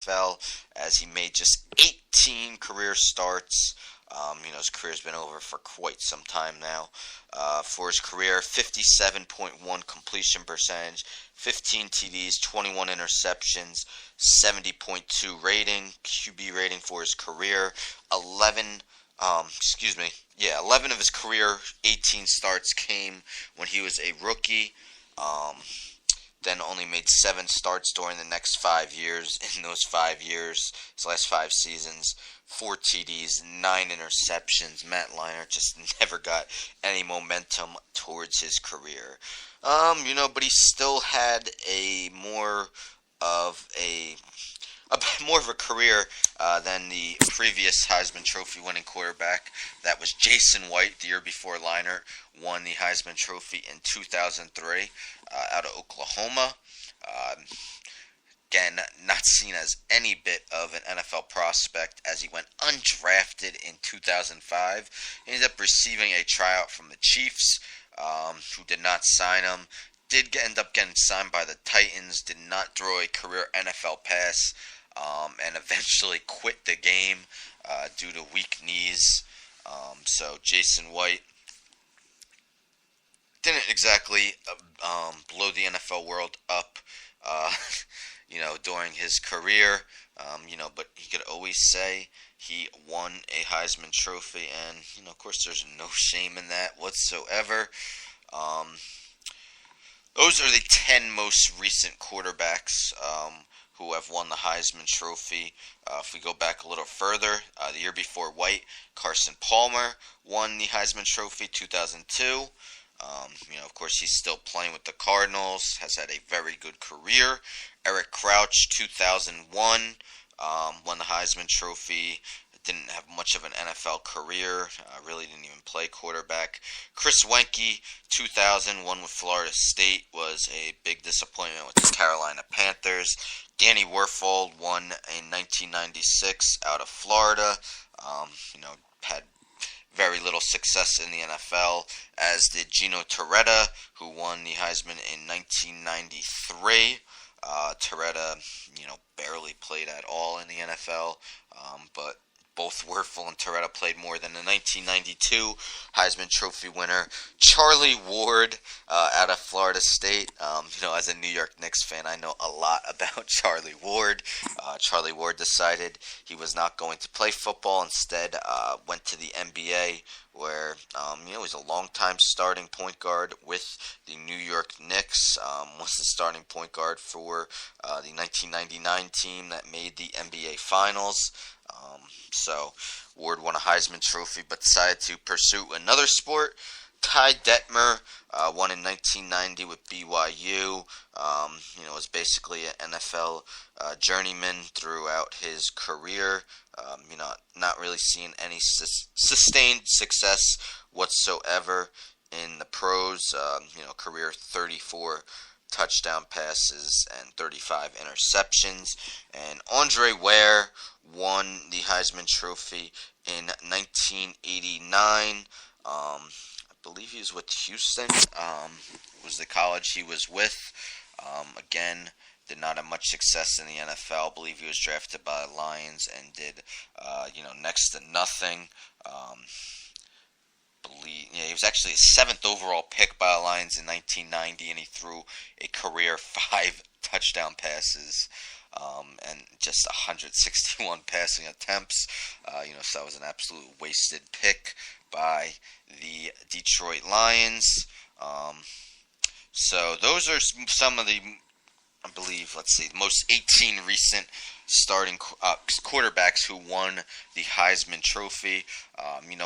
NFL, as he made just 18 career starts. His career's been over for quite some time now. For his career, 57.1 completion percentage, 15 TDs, 21 interceptions, 70.2 rating, QB rating for his career. 11 of his career 18 starts came when he was a rookie. Then only made 7 starts during the next 5 years. In those 5 years, his last 5 seasons, 4 TDs, 9 interceptions. Matt Leinart just never got any momentum towards his career. But he still had more of a career than the previous Heisman Trophy winning quarterback. That was Jason White, the year before Leinart won the Heisman Trophy in 2003 out of Oklahoma. Again, not seen as any bit of an NFL prospect, as he went undrafted in 2005. He ended up receiving a tryout from the Chiefs, who did not sign him. Did end up getting signed by the Titans, did not throw a career NFL pass, and eventually quit the game due to weak knees. So Jason White didn't exactly blow the NFL world up, during his career, but he could always say he won a Heisman Trophy, and, of course, there's no shame in that whatsoever. Those are the 10 most recent quarterbacks who have won the Heisman Trophy. If we go back a little further, the year before White, Carson Palmer won the Heisman Trophy 2002. Of course, he's still playing with the Cardinals, has had a very good career. Eric Crouch, 2001, won the Heisman Trophy. Didn't have much of an NFL career, really didn't even play quarterback. Chris Wenke, 2001 with Florida State, was a big disappointment with the Carolina Panthers. Danny Werfel won in 1996 out of Florida. Had very little success in the NFL, as did Gino Torretta, who won the Heisman in 1993. Torretta, barely played at all in the NFL, but both Werfel and Torretta played more than the 1992 Heisman Trophy winner, Charlie Ward, out of Florida State. As a New York Knicks fan, I know a lot about Charlie Ward. Charlie Ward decided he was not going to play football. Instead, went to the NBA, where he's a long-time starting point guard with the New York Knicks. Was the starting point guard for the 1999 team that made the NBA Finals. So Ward won a Heisman Trophy, but decided to pursue another sport. Ty Detmer won in 1990 with BYU. Was basically an NFL journeyman throughout his career. Not really seeing any sustained success whatsoever in the pros. Career 34 touchdown passes and 35 interceptions. And Andre Ware won the Heisman Trophy in 1989. I believe he was with Houston. Was the college he was with. Again, did not have much success in the NFL. I believe he was drafted by the Lions and did, next to nothing. He was actually a 7th overall pick by the Lions in 1990, and he threw a career 5 touchdown passes and just 161 passing attempts. So that was an absolute wasted pick by the Detroit Lions. So those are some of the, I believe, most 18 recent starting quarterbacks who won the Heisman Trophy.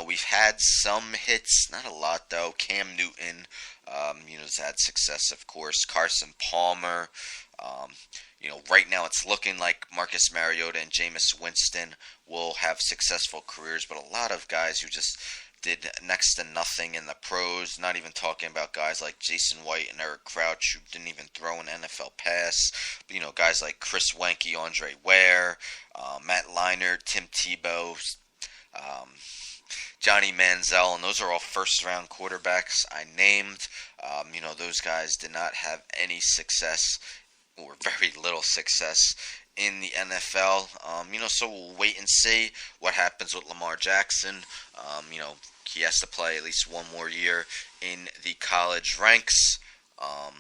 We've had some hits, not a lot though. Cam Newton, has had success, of course. Carson Palmer. Right now it's looking like Marcus Mariota and Jameis Winston will have successful careers, but a lot of guys who just did next to nothing in the pros, not even talking about guys like Jason White and Eric Crouch, who didn't even throw an NFL pass. But, guys like Chris Wenke, Andre Ware, Matt Leinart, Tim Tebow, Johnny Manziel, and those are all first-round quarterbacks I named. Those guys did not have any success, or very little success, in the NFL. So we'll wait and see what happens with Lamar Jackson. He has to play at least one more year in the college ranks. Um,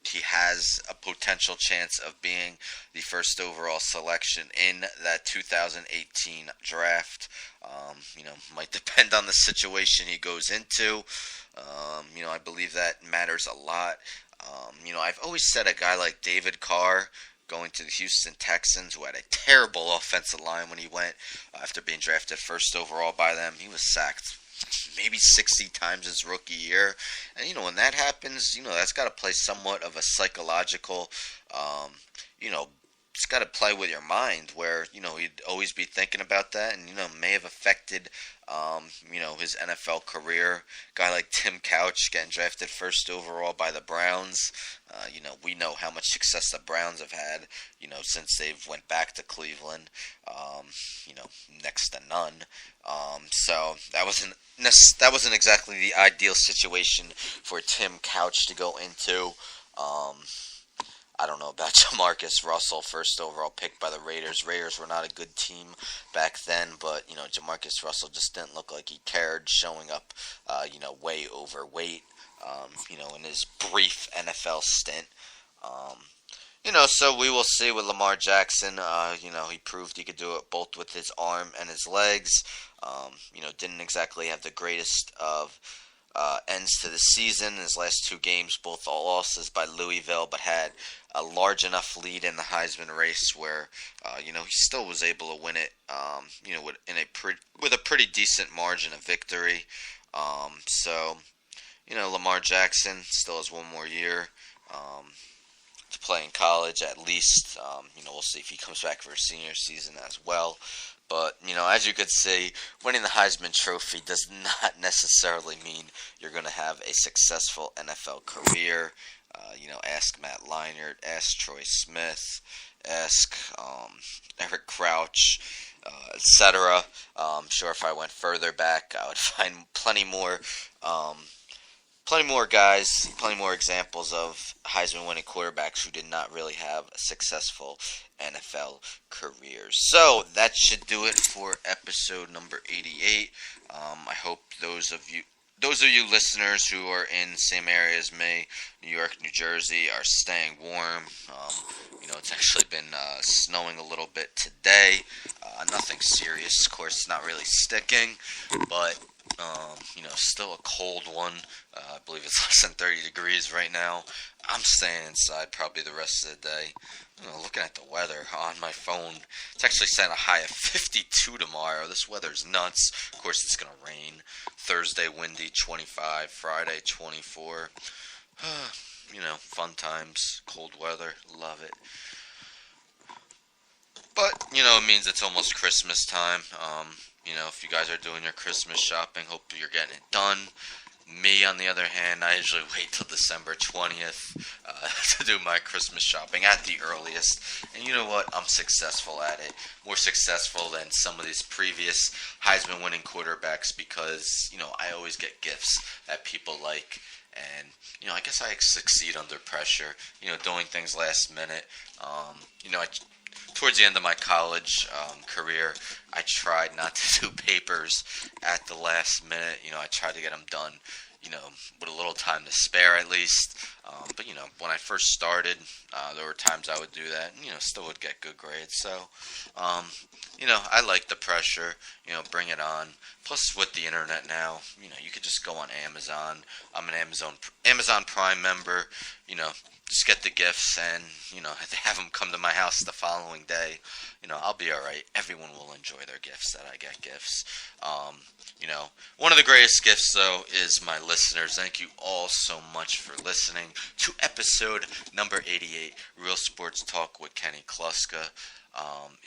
he has a potential chance of being the first overall selection in that 2018 draft. Might depend on the situation he goes into. I believe that matters a lot. I've always said a guy like David Carr going to the Houston Texans, who had a terrible offensive line when he went after being drafted first overall by them. He was sacked maybe 60 times his rookie year. And, when that happens, that's got to play somewhat of a psychological, um, you know, it's got to play with your mind where, he'd always be thinking about that and, may have affected, his NFL career. Guy like Tim Couch getting drafted first overall by the Browns. We know how much success the Browns have had, since they've went back to Cleveland, next to none. So that wasn't exactly the ideal situation for Tim Couch to go into. I don't know about Jamarcus Russell, first overall pick by the Raiders. Raiders were not a good team back then, but, Jamarcus Russell just didn't look like he cared, showing up, way overweight, in his brief NFL stint. So we will see with Lamar Jackson. He proved he could do it both with his arm and his legs. Didn't exactly have the greatest of ends to the season. His last two games, both all losses by Louisville, but had a large enough lead in the Heisman race where, he still was able to win it, with a pretty decent margin of victory. Lamar Jackson still has one more year to play in college at least. We'll see if he comes back for a senior season as well. But, as you could see, winning the Heisman Trophy does not necessarily mean you're going to have a successful NFL career. Ask Matt Leinart, ask Troy Smith, ask Eric Crouch, etc. I'm sure if I went further back, I would find plenty more guys, plenty more examples of Heisman winning quarterbacks who did not really have successful NFL careers. So that should do it for episode number 88. I hope those of you listeners who are in the same area as me, New York, New Jersey, are staying warm. It's actually been snowing a little bit today. Nothing serious, of course, it's not really sticking, but still a cold one. I believe it's less than 30 degrees right now. I'm staying inside probably the rest of the day. Looking at the weather on my phone, it's actually set a high of 52 tomorrow. This weather's nuts. Of course, it's going to rain. Thursday, windy, 25. Friday, 24. Fun times. Cold weather. Love it. But, it means it's almost Christmas time. If you guys are doing your Christmas shopping, hope you're getting it done. Me, on the other hand, I usually wait till December 20th to do my Christmas shopping at the earliest. And you know what? I'm successful at it. More successful than some of these previous Heisman winning quarterbacks because, I always get gifts that people like. And, I guess I succeed under pressure, doing things last minute. Towards the end of my college career, I tried not to do papers at the last minute. I tried to get them done, with a little time to spare at least. But, when I first started, there were times I would do that and, still would get good grades. So, I like the pressure, bring it on. Plus, with the internet now, you could just go on Amazon. I'm an Amazon Prime member, just get the gifts and, have them come to my house the following day. I'll be alright. Everyone will enjoy their gifts that I get gifts. One of the greatest gifts, though, is my listeners. Thank you all so much for listening to episode number 88, Real Sports Talk with Kenny Kluska.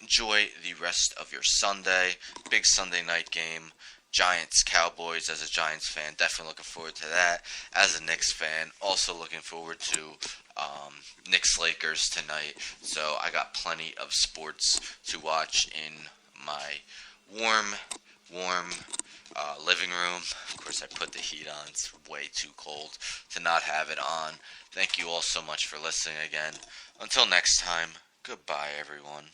Enjoy the rest of your Sunday. Big Sunday night game. Giants, Cowboys. As a Giants fan, definitely looking forward to that. As a Knicks fan, also looking forward to Knicks, Lakers tonight. So I got plenty of sports to watch in my warm living room. Of course, I put the heat on. It's way too cold to not have it on. Thank you all so much for listening again. Until next time, Goodbye, everyone.